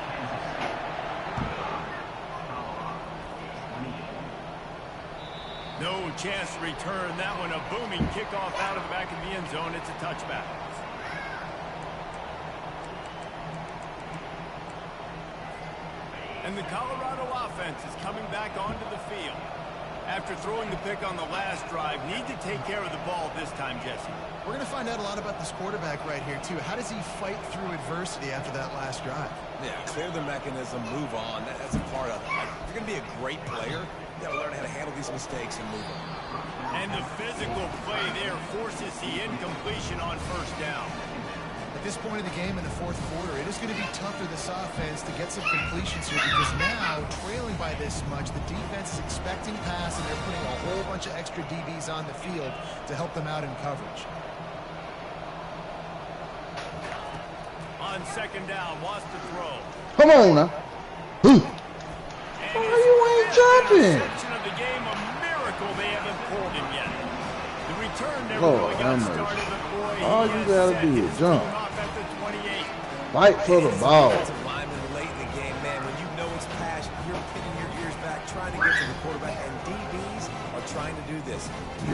No chance to return that one. A booming kickoff out of the back of the end zone. It's a touchback. And the Colorado offense is coming back onto the field. After throwing the pick on the last drive, need to take care of the ball this time, Jesse. We're going to find out a lot about this quarterback right here, too. How does he fight through adversity after that last drive? Yeah, clear the mechanism, move on. That's a part of it. Like, if you're going to be a great player, you got to learn how to handle these mistakes and move on. And the physical play there forces the incompletion on first down. At this point of the game in the fourth quarter, it is going to be tough for this offense to get some completions here because now, trailing by this much, the defense is expecting pass and they're putting a whole bunch of extra DBs on the field to help them out in coverage. On 2nd down, wants to throw. Come on now. And Why you ain't jumping? interception of the game, a miracle they haven't pulled him yet. The return never Lord really got have mercy. started, but boy, All he you has gotta set do his is jump. team off at the 28. Fight for the ball. Defensive lineman late in the game, man. When you know it's pass, you're pinning your ears back, trying to get to the quarterback, and DBs are trying to do this.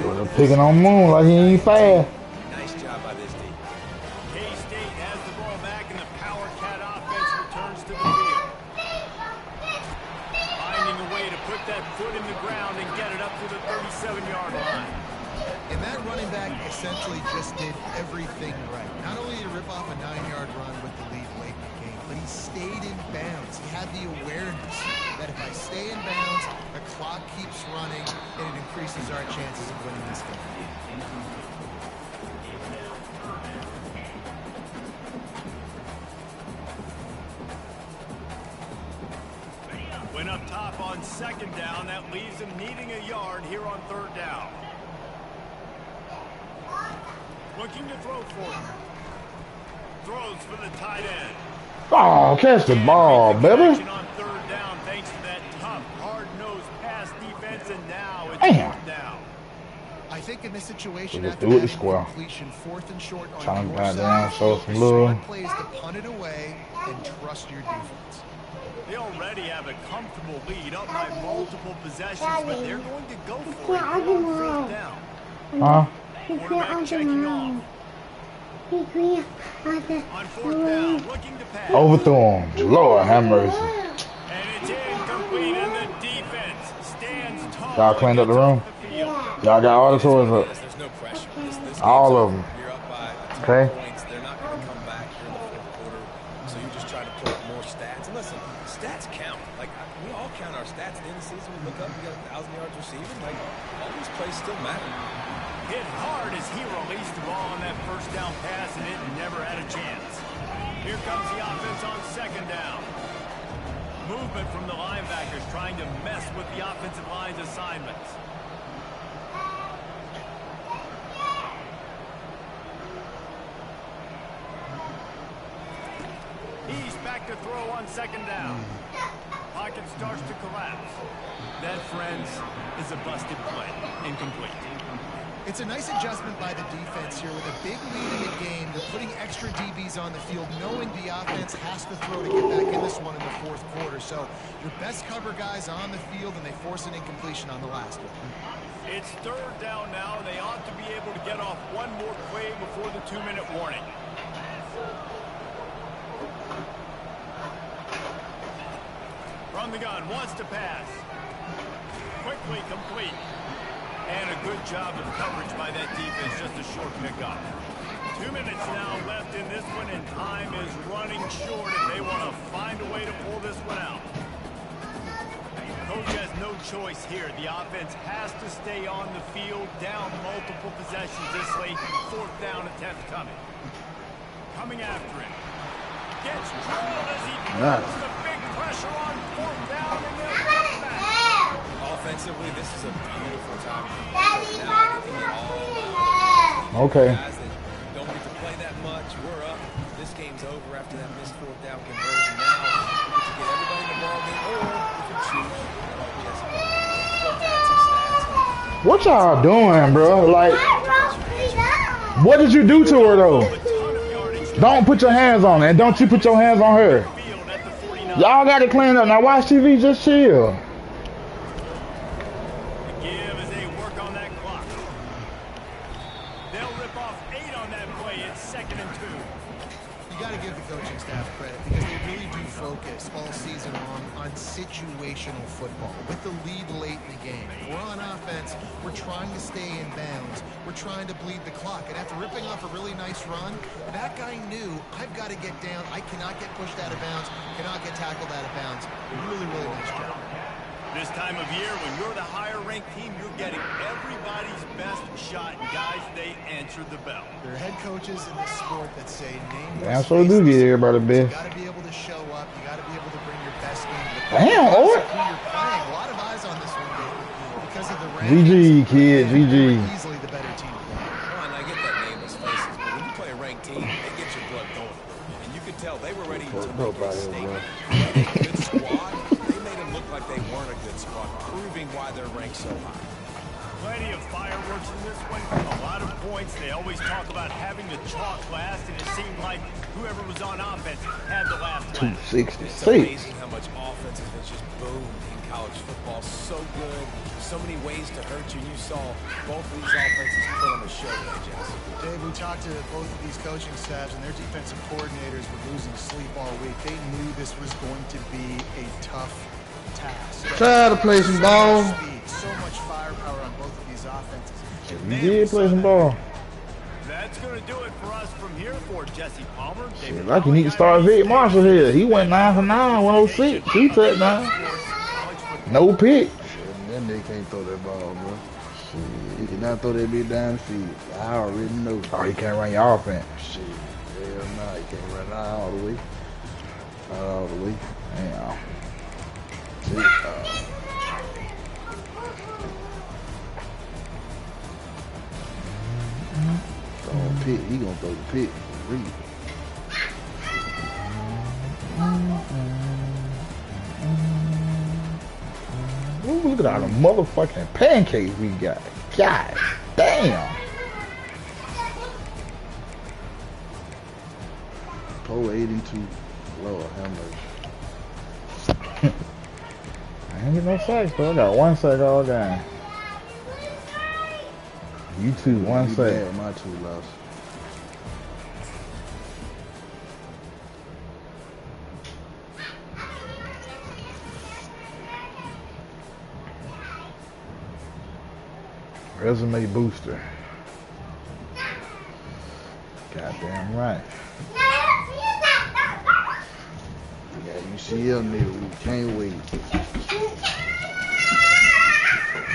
They're picking on Moon like he ain't fast. Nice job by this D. K-State has the ball back, and the Power Cat offense returns to the field. Finding a way to put that foot in the ground and get it up to the 37-yard line. And that running back essentially just did everything right. Not only did he rip off a 9-yard run with the lead late in the game, but he stayed in bounds. He had the awareness that if I stay in bounds, the clock keeps running, and it increases our chances of winning this game. When up top on second down, that leaves him needing a yard here on third down. Looking to throw for him. Throws for the tight end. Oh, catch the ball, baby. On third down, thanks to that tough, hard-nosed pass defense, and now it's Damn. fourth down. I think in this situation, Just after do it that the square. completion, fourth and short on Trying to your back side, down, show the some love. smart play is to punt it away and trust your defense. They already have a comfortable lead up by multiple possessions, but they're going to go for it on fourth down. Huh? Quarterback checking off. On fourth down, looking to pass. Overthrew him. Lord have mercy. And it's incomplete, and the defense stands tall. Y'all cleaned up the room? Y'all got all the toys up. There's no pressure. This All game's of them. over. You're up by 10 Okay. points. They're not going to come back here in the fourth quarter. So you just try to put up more stats. And listen, stats count. Like, we all count our stats at the end of the season. We look up, we got 1,000 yards receiving. Like, all these plays still matter. Hit hard as he released the ball on that first down pass, and it never had a chance. Here comes the offense on second down. Movement from the linebackers trying to mess with the offensive line's assignments. He's back to throw on second down. Pocket starts to collapse. That, friends, is a busted play. Incomplete. It's a nice adjustment by the defense here with a big lead in the game. They're putting extra DBs on the field, knowing the offense has to throw to get back in this one in the fourth quarter. So your best cover guys on the field, and they force an incompletion on the last one. It's third down now. They ought to be able to get off one more play before the 2-minute warning. From the gun, wants to pass. Quickly complete. And a good job of coverage by that defense, just a short pickup. 2 minutes now left in this one, and time is running short if they want to find a way to pull this one out. Coach has no choice here. The offense has to stay on the field, down multiple possessions this late. Fourth down attempt coming. Coming after him. Gets drilled as he puts the big pressure on fourth down, and they'll come back. Offensively, this is a beautiful time. Now I get to get all Okay. guys that don't get to play that much. We're up. This game's over after that missed fourth down conversion. Now we get to get everybody in the ball game, or if you choose, we have some stats and What y'all doing, bro? Like, what did you do to her, though? Don't put your hands on it, and don't you put your hands on her. Y'all got to clean up. Now watch TV, just chill. Give as they work on that clock. They'll rip off 8 on that play. It's 2nd and 2. You got to give the coaching staff credit because they really do focus all season long on situational football with the lead late in the game. If we're on offense, we're trying to stay in bounds. We're trying to bleed the clock. And after ripping off a really nice run, that guy knew, I've got to get down. I cannot get pushed out of bounds, cannot get tackled out of bounds. Really, really nice job. This time of year, when you're the higher-ranked team, you're getting everybody's best shot. Guys, they answer the bell. There are head coaches in this sport that say, name Damn, so do get everybody You best. got to be able to show up. You got to be able to bring your best game. Damn, Who Ort. you're playing. A lot of eyes on this one, David, because of the GG, rankings. kid, They're GG. easily the better team. Come on, I get that nameless faces, but when you play a ranked team, it gets your blood going. And you could tell they were ready to make a statement. They had a good squad. They made them look like they weren't a good squad, proving why they're ranked so high. Plenty of fireworks in this one. A lot of points. They always talk about having the chalk last, and it seemed like whoever was on offense had the last laugh. It's 266. amazing how much offense has just boomed in college football. So good. So many ways to hurt you. You saw both of these offenses put on the show today, Jesse. Dave, we talked to both of these coaching staffs, and their defensive coordinators were losing sleep all week. They knew this was going to be a tough task. Try to play some ball. Speed, so much firepower on both of these offenses. We did play some ball. That's going to do it for us from here for Jesse Palmer. Shit, like you need to start Vic Marshall here. He went 9 for 9, 106. 2 touchdowns. No pick. Shit, that nigga can't throw that ball, bro. Shit, he cannot throw that bitch down the field. I already know. Oh, he can't run your offense. Shit, hell nah, he can't run all the way. Not all the way. Damn. Shit. throw the pick. Read. Ooh, look at all the motherfucking pancakes we got. God damn. Poe 82. Lord, how much? I ain't get no sacks, though. I got 1 sack all game. You two, 1 Be sack. bad, my 2 losses. Resume booster. Goddamn right. Yeah, UCL nigga, we can't wait.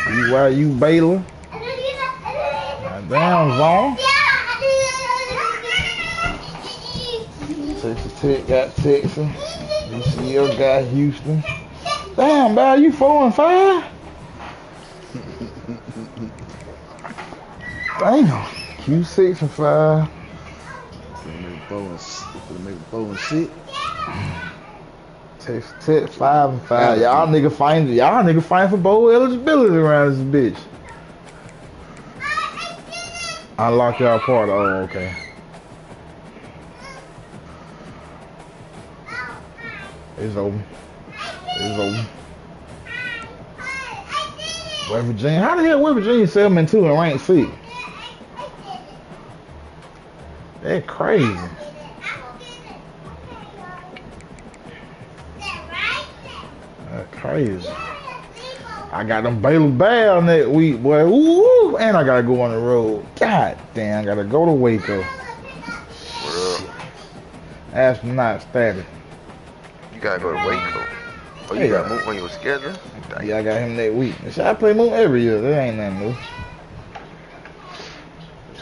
BYU Baylor. Goddamn zone. Texas Tech got Texas. UCL got Houston. Damn, man, you 4 and 5? Damn. Q 6 and 5. Make 4 and 6. Texas Tech 5 and 5. Y'all nigga fighting for bowl eligibility around this bitch. Unlock y'all part. Oh, okay. It's over. It's over. West Virginia. How the hell West Virginia 7-2 and ranked 6? That's crazy. That's crazy. I got them Baylor Bears that week, boy. Ooh, and I gotta go on the road. God damn, I gotta go to Waco. Astronaut status. You gotta go to Waco. Oh, you got Moon on your schedule? Yeah, I got him that week. I play Moon every year. That ain't nothing new.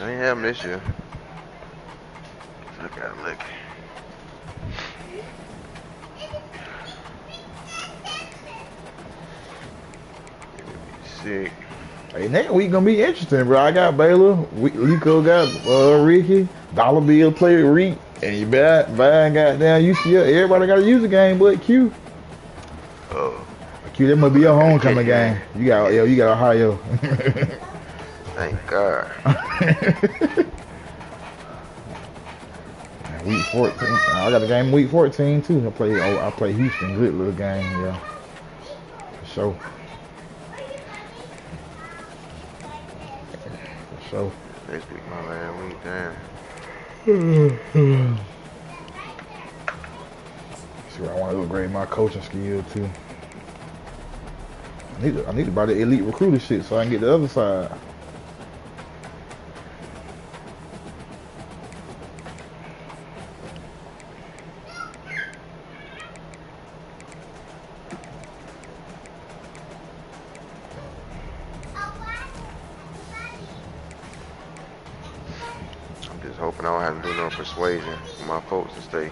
I ain't have him this year. I gotta look. Sick. Hey, next week gonna be interesting, bro. I got Baylor. Lico got Ricky. Dollar Bill played Reek. And you bad goddamn UCL. Everybody got to use the game, but Q. Oh. Q, that must be your homecoming game. You got Ohio. Thank God. Week 14. I got a game week 14 too. I play Houston. Good little game, yeah. For sure. For sure. Next week, my last week, damn. See, I want to upgrade my coaching skill too. I need to buy the elite recruiter shit so I can get the other side. Hoping I don't have to do no persuasion for my folks to stay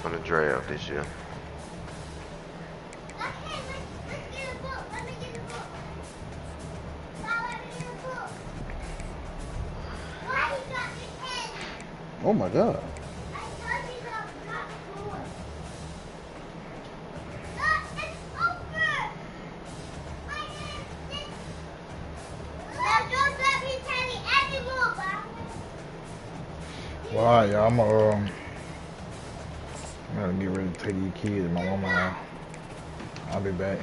on the draft this year. Oh my God. Well, yeah, I'm gonna get ready to take these kids to my mama house. I'll be back.